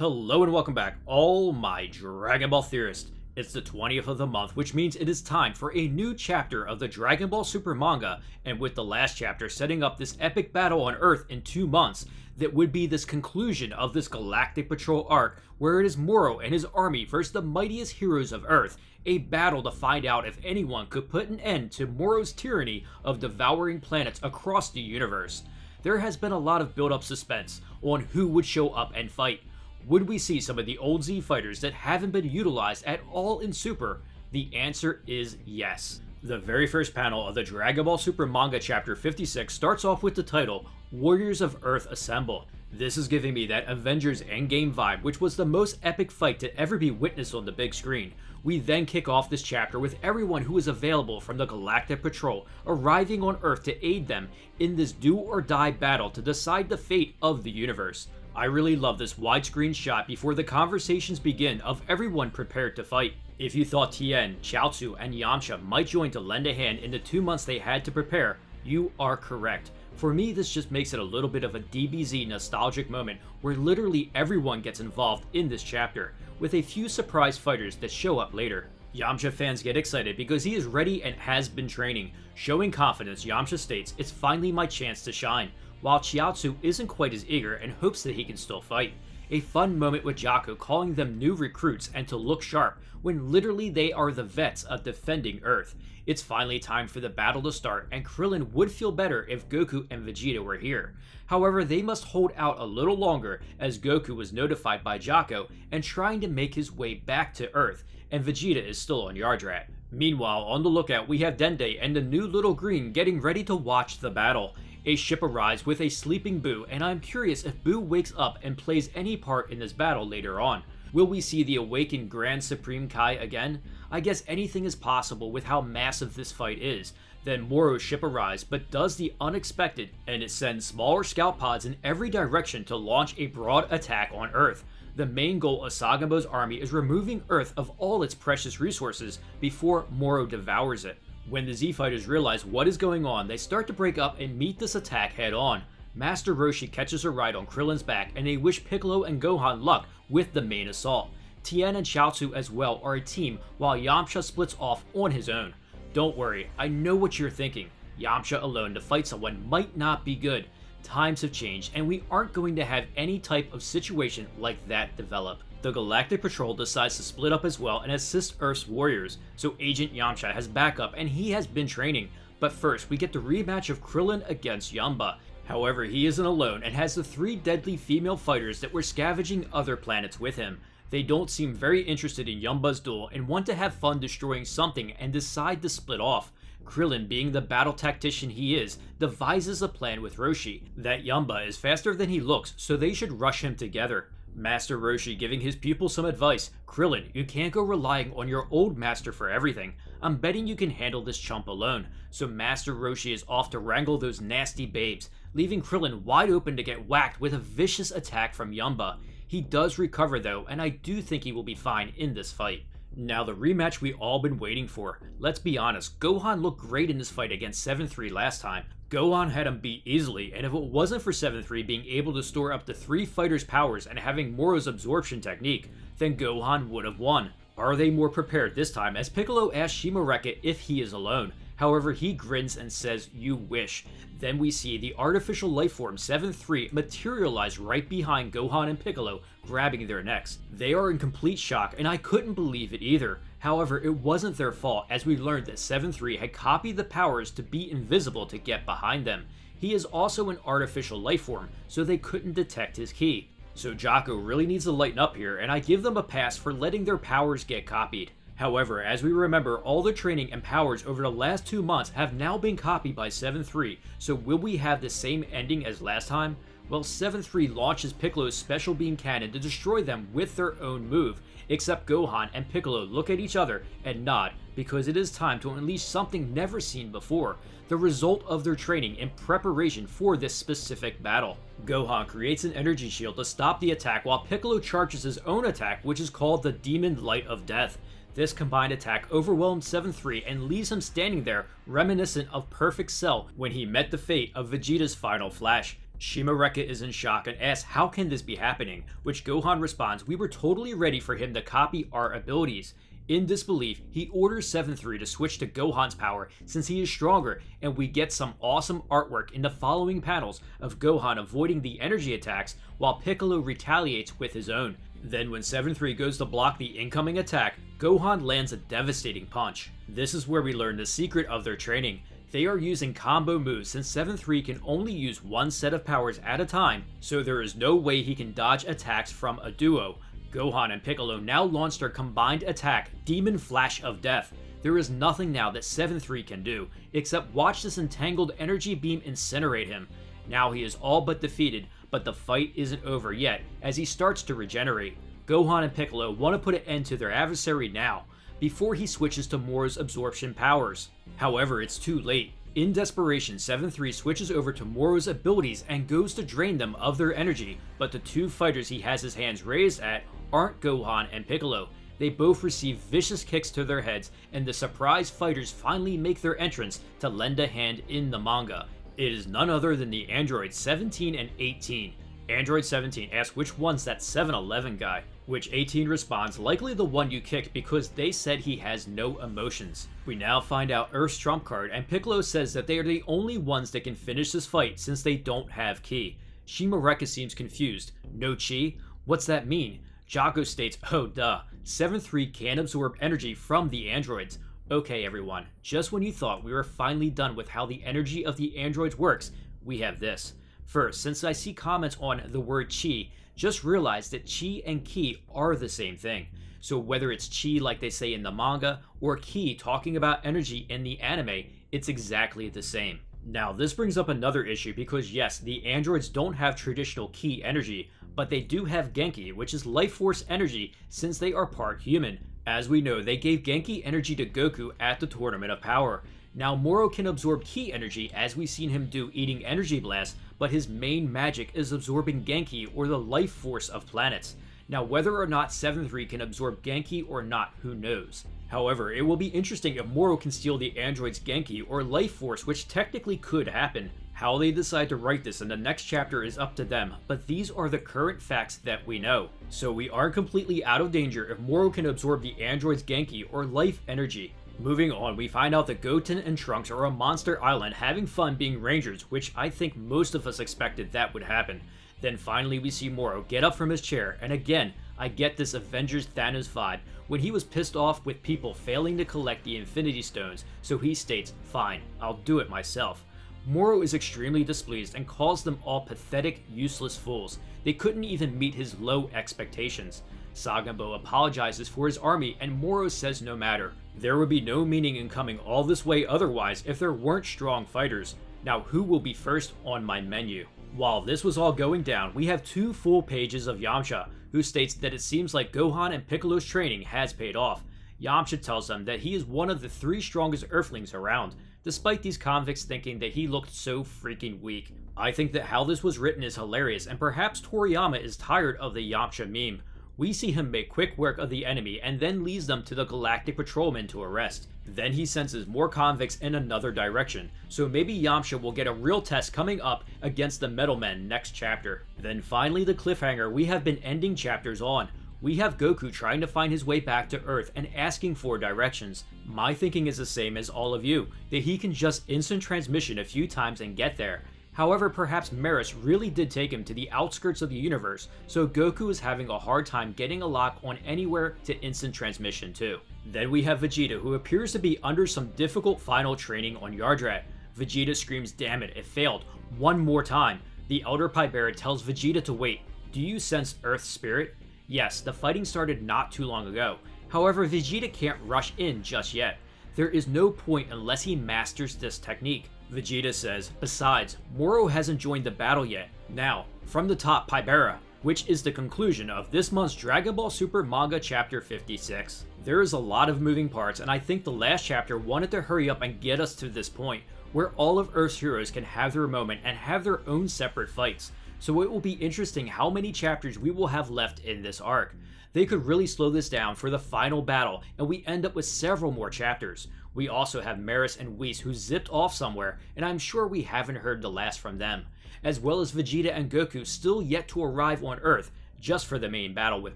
Hello and welcome back, all my Dragon Ball Theorist. It's the 20th of the month, which means it is time for a new chapter of the Dragon Ball Super Manga, and with the last chapter setting up this epic battle on Earth in 2 months, that would be this conclusion of this Galactic Patrol Arc, where it is Moro and his army versus the mightiest heroes of Earth, a battle to find out if anyone could put an end to Moro's tyranny of devouring planets across the universe. There has been a lot of build-up suspense on who would show up and fight. Would we see some of the old Z fighters that haven't been utilized at all in Super? The answer is yes. The very first panel of the Dragon Ball Super Manga chapter 56 starts off with the title, Warriors of Earth Assemble. This is giving me that Avengers Endgame vibe, which was the most epic fight to ever be witnessed on the big screen. We then kick off this chapter with everyone who is available from the Galactic Patrol arriving on Earth to aid them in this do-or-die battle to decide the fate of the universe. I really love this widescreen shot before the conversations begin of everyone prepared to fight. If you thought Tien, Chaozu, and Yamcha might join to lend a hand in the 2 months they had to prepare, you are correct. For me, this just makes it a little bit of a DBZ nostalgic moment where literally everyone gets involved in this chapter, with a few surprise fighters that show up later. Yamcha fans get excited because he is ready and has been training. Showing confidence, Yamcha states, "It's finally my chance to shine," while Chiaotzu isn't quite as eager and hopes that he can still fight. A fun moment with Jaco calling them new recruits and to look sharp, when literally they are the vets of defending Earth. It's finally time for the battle to start, and Krillin would feel better if Goku and Vegeta were here. However, they must hold out a little longer as Goku was notified by Jaco and trying to make his way back to Earth, and Vegeta is still on Yardrat. Meanwhile, on the lookout, we have Dende and the new Little Green getting ready to watch the battle. A ship arrives with a sleeping Buu, and I'm curious if Buu wakes up and plays any part in this battle later on. Will we see the awakened Grand Supreme Kai again? I guess anything is possible with how massive this fight is. Then Moro's ship arrives, but does the unexpected, and it sends smaller scout pods in every direction to launch a broad attack on Earth. The main goal of Sagambo's army is removing Earth of all its precious resources before Moro devours it. When the Z fighters realize what is going on, they start to break up and meet this attack head on. Master Roshi catches a ride on Krillin's back, and they wish Piccolo and Gohan luck with the main assault. Tien and Chaozu as well are a team, while Yamcha splits off on his own. Don't worry, I know what you're thinking. Yamcha alone to fight someone might not be good. Times have changed, and we aren't going to have any type of situation like that develop. The Galactic Patrol decides to split up as well and assist Earth's warriors, so Agent Yamcha has backup and he has been training. But first, we get the rematch of Krillin against Yamba. However, he isn't alone and has the 3 deadly female fighters that were scavenging other planets with him. They don't seem very interested in Yamba's duel and want to have fun destroying something and decide to split off. Krillin, being the battle tactician he is, devises a plan with Roshi that Yamba is faster than he looks, so they should rush him together. Master Roshi giving his pupil some advice. Krillin, you can't go relying on your old master for everything. I'm betting you can handle this chump alone. So Master Roshi is off to wrangle those nasty babes, leaving Krillin wide open to get whacked with a vicious attack from Yamba. He does recover though, and I do think he will be fine in this fight. Now the rematch we all been waiting for. Let's be honest, Gohan looked great in this fight against 7-3 last time. Gohan had him beat easily, and if it wasn't for 7-3 being able to store up to 3 fighters' powers and having Moro's absorption technique, then Gohan would have won. Are they more prepared this time, as Piccolo asks Shimoreka if he is alone? However, he grins and says, "You wish." Then we see the artificial lifeform 7-3 materialize right behind Gohan and Piccolo, grabbing their necks. They are in complete shock, and I couldn't believe it either. However, it wasn't their fault, as we learned that 7-3 had copied the powers to be invisible to get behind them. He is also an artificial lifeform, so they couldn't detect his ki. So Jaco really needs to lighten up here, and I give them a pass for letting their powers get copied. However, as we remember, all the training and powers over the last 2 months have now been copied by 7-3, so will we have the same ending as last time? Well, 7-3 launches Piccolo's special beam cannon to destroy them with their own move, except Gohan and Piccolo look at each other and nod, because it is time to unleash something never seen before, the result of their training in preparation for this specific battle. Gohan creates an energy shield to stop the attack while Piccolo charges his own attack, which is called the Demon Light of Death. This combined attack overwhelmed 7-3 and leaves him standing there, reminiscent of Perfect Cell when he met the fate of Vegeta's final flash. Shimareka is in shock and asks how can this be happening, which Gohan responds, "We were totally ready for him to copy our abilities." In disbelief, he orders 7-3 to switch to Gohan's power since he is stronger, and we get some awesome artwork in the following panels of Gohan avoiding the energy attacks while Piccolo retaliates with his own. Then when 7-3 goes to block the incoming attack, Gohan lands a devastating punch. This is where we learn the secret of their training. They are using combo moves since 7-3 can only use one set of powers at a time, so there is no way he can dodge attacks from a duo. Gohan and Piccolo now launch their combined attack, Demon Flash of Death. There is nothing now that 7-3 can do, except watch this entangled energy beam incinerate him. Now he is all but defeated, but the fight isn't over yet, as he starts to regenerate. Gohan and Piccolo want to put an end to their adversary now, before he switches to Moro's absorption powers. However, it's too late. In desperation, 7-3 switches over to Moro's abilities and goes to drain them of their energy, but the two fighters he has his hands raised at aren't Gohan and Piccolo. They both receive vicious kicks to their heads, and the surprise fighters finally make their entrance to lend a hand in the manga. It is none other than the androids 17 and 18. Android 17 asks which one's that 7-Eleven guy, which 18 responds, likely the one you kicked because they said he has no emotions. We now find out Earth's trump card, and Piccolo says that they are the only ones that can finish this fight since they don't have ki. Shimareka seems confused. No chi? What's that mean? Jaco states, oh duh, 7-3 can absorb energy from the androids. Okay everyone, just when you thought we were finally done with how the energy of the androids works, we have this. First, since I see comments on the word chi, just realize that chi and ki are the same thing. So whether it's chi like they say in the manga, or ki talking about energy in the anime, it's exactly the same. Now this brings up another issue because yes, the androids don't have traditional ki energy, but they do have Genki, which is life force energy since they are part human. As we know, they gave Genki energy to Goku at the Tournament of Power. Now Moro can absorb ki energy as we've seen him do eating energy blasts, but his main magic is absorbing Genki or the life force of planets. Now whether or not 7-3 can absorb Genki or not, who knows. However, it will be interesting if Moro can steal the android's Genki or life force, which technically could happen. How they decide to write this in the next chapter is up to them, but these are the current facts that we know. So we aren't completely out of danger if Moro can absorb the android's Genki or life energy. Moving on, we find out that Goten and Trunks are on Monster Island having fun being rangers, which I think most of us expected that would happen. Then finally we see Moro get up from his chair, and again, I get this Avengers Thanos vibe when he was pissed off with people failing to collect the Infinity Stones, so he states, fine, I'll do it myself. Moro is extremely displeased and calls them all pathetic, useless fools. They couldn't even meet his low expectations. Sagambo apologizes for his army and Moro says no matter. There would be no meaning in coming all this way otherwise if there weren't strong fighters. Now who will be first on my menu? While this was all going down, we have 2 full pages of Yamcha, who states that it seems like Gohan and Piccolo's training has paid off. Yamcha tells them that he is one of the 3 strongest Earthlings around, despite these convicts thinking that he looked so freaking weak. I think that how this was written is hilarious, and perhaps Toriyama is tired of the Yamcha meme. We see him make quick work of the enemy and then leads them to the Galactic Patrolmen to arrest. Then he senses more convicts in another direction, so maybe Yamcha will get a real test coming up against the Metal Men next chapter. Then finally the cliffhanger we have been ending chapters on. We have Goku trying to find his way back to Earth and asking for directions. My thinking is the same as all of you, that he can just instant transmission a few times and get there. However, perhaps Merus really did take him to the outskirts of the universe, so Goku is having a hard time getting a lock on anywhere to instant transmission to. Then we have Vegeta, who appears to be under some difficult final training on Yardrat. Vegeta screams, damn it failed, one more time. The Elder Pybera tells Vegeta to wait. Do you sense Earth's spirit? Yes, the fighting started not too long ago. However, Vegeta can't rush in just yet. There is no point unless he masters this technique. Vegeta says, besides, Moro hasn't joined the battle yet. Now, from the top, Pybera, which is the conclusion of this month's Dragon Ball Super Manga Chapter 56. There is a lot of moving parts, and I think the last chapter wanted to hurry up and get us to this point, where all of Earth's heroes can have their moment and have their own separate fights. So it will be interesting how many chapters we will have left in this arc. They could really slow this down for the final battle, and we end up with several more chapters. We also have Merus and Whis who zipped off somewhere, and I'm sure we haven't heard the last from them, as well as Vegeta and Goku still yet to arrive on Earth, just for the main battle with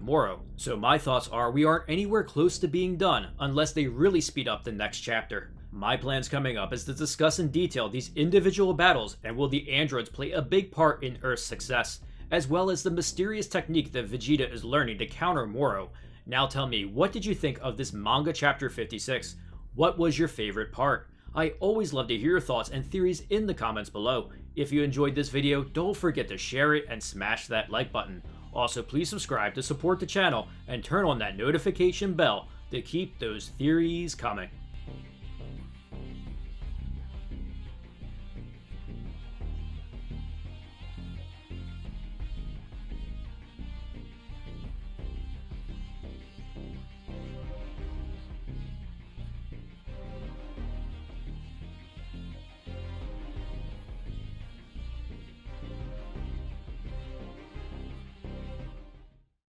Moro. So my thoughts are we aren't anywhere close to being done unless they really speed up the next chapter. My plans coming up is to discuss in detail these individual battles and will the androids play a big part in Earth's success, as well as the mysterious technique that Vegeta is learning to counter Moro. Now tell me, what did you think of this manga chapter 56? What was your favorite part? I always love to hear your thoughts and theories in the comments below. If you enjoyed this video, don't forget to share it and smash that like button. Also, please subscribe to support the channel and turn on that notification bell to keep those theories coming.